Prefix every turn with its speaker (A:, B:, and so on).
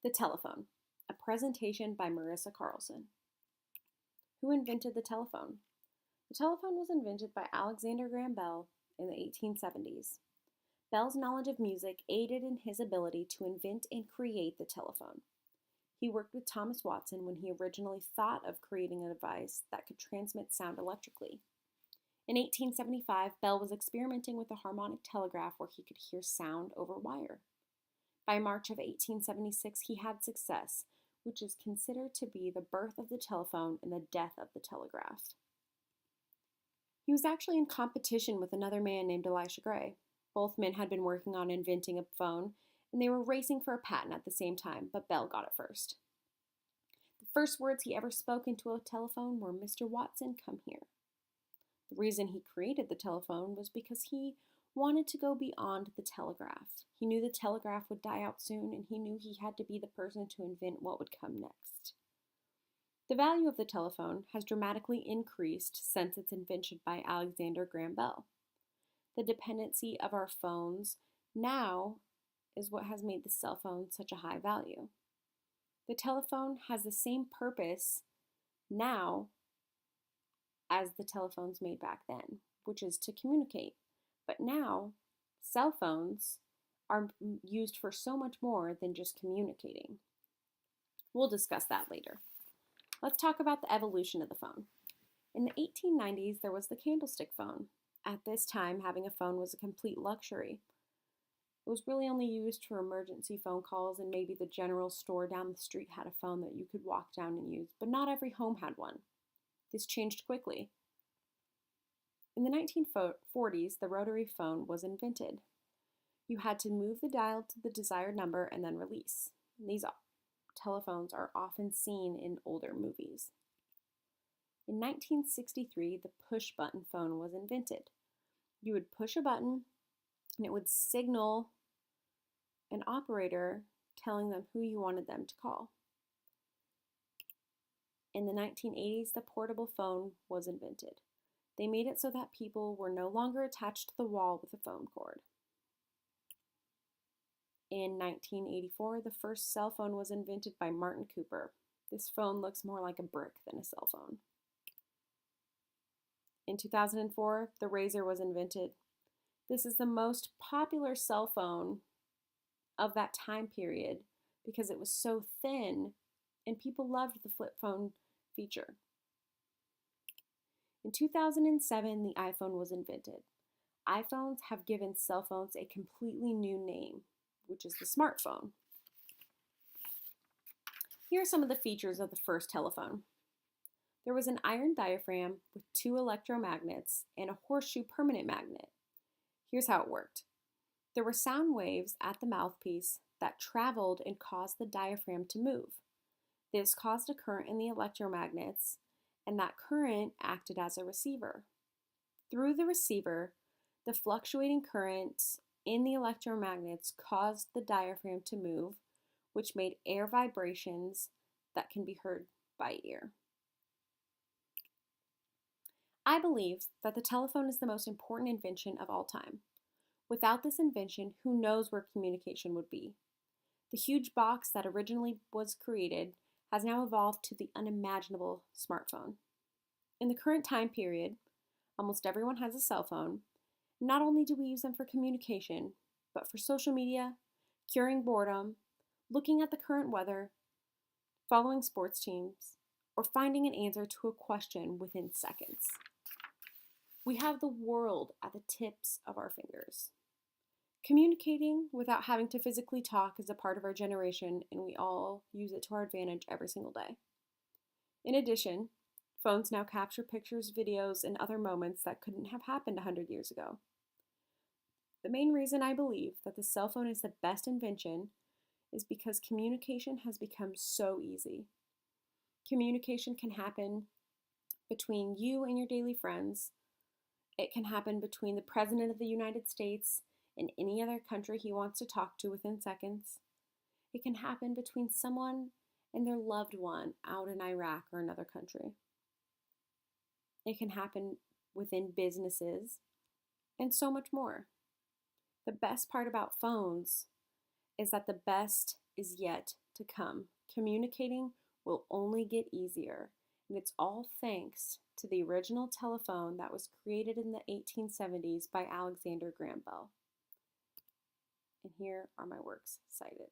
A: The Telephone, a presentation by Marissa Carlson. Who invented the telephone? The telephone was invented by Alexander Graham Bell in the 1870s. Bell's knowledge of music aided in his ability to invent and create the telephone. He worked with Thomas Watson when he originally thought of creating a device that could transmit sound electrically. In 1875, Bell was experimenting with a harmonic telegraph where he could hear sound over wire. By March of 1876, he had success, which is considered to be the birth of the telephone and the death of the telegraph. He was actually in competition with another man named Elisha Gray. Both men had been working on inventing a phone, and they were racing for a patent at the same time, but Bell got it first. The first words he ever spoke into a telephone were, "Mr. Watson, come here." The reason he created the telephone was because he wanted to go beyond the telegraph. He knew the telegraph would die out soon, and he knew he had to be the person to invent what would come next. The value of the telephone has dramatically increased since its invention by Alexander Graham Bell. The dependency of our phones now is what has made the cell phone such a high value. The telephone has the same purpose now as the telephones made back then, which is to communicate. But now, cell phones are used for so much more than just communicating. We'll discuss that later. Let's talk about the evolution of the phone. In the 1890s, there was the candlestick phone. At this time, having a phone was a complete luxury. It was really only used for emergency phone calls, and maybe the general store down the street had a phone that you could walk down and use, but not every home had one. This changed quickly. In the 1940s, the rotary phone was invented. You had to move the dial to the desired number and then release. These telephones are often seen in older movies. In 1963, the push-button phone was invented. You would push a button, and it would signal an operator telling them who you wanted them to call. In the 1980s, the portable phone was invented. They made it so that people were no longer attached to the wall with a phone cord. In 1984, the first cell phone was invented by Martin Cooper. This phone looks more like a brick than a cell phone. In 2004, the Razr was invented. This is the most popular cell phone of that time period because it was so thin and people loved the flip phone feature. In 2007, the iPhone was invented. iPhones have given cell phones a completely new name, which is the smartphone. Here are some of the features of the first telephone. There was an iron diaphragm with 2 electromagnets and a horseshoe permanent magnet. Here's how it worked. There were sound waves at the mouthpiece that traveled and caused the diaphragm to move. This caused a current in the electromagnets, and that current acted as a receiver. Through the receiver, the fluctuating currents in the electromagnets caused the diaphragm to move, which made air vibrations that can be heard by ear. I believe that the telephone is the most important invention of all time. Without this invention, who knows where communication would be? The huge box that originally was created has now evolved to the unimaginable smartphone. In the current time period, almost everyone has a cell phone. Not only do we use them for communication, but for social media, curing boredom, looking at the current weather, following sports teams, or finding an answer to a question within seconds. We have the world at the tips of our fingers. Communicating without having to physically talk is a part of our generation, and we all use it to our advantage every single day. In addition, phones now capture pictures, videos, and other moments that couldn't have happened 100 years ago. The main reason I believe that the cell phone is the best invention is because communication has become so easy. Communication can happen between you and your daily friends. It can happen between the President of the United States and any other country he wants to talk to within seconds. It can happen between someone and their loved one out in Iraq or another country. It can happen within businesses and so much more. The best part about phones is that the best is yet to come. Communicating will only get easier, and it's all thanks to the original telephone that was created in the 1870s by Alexander Graham Bell. And here are my works cited.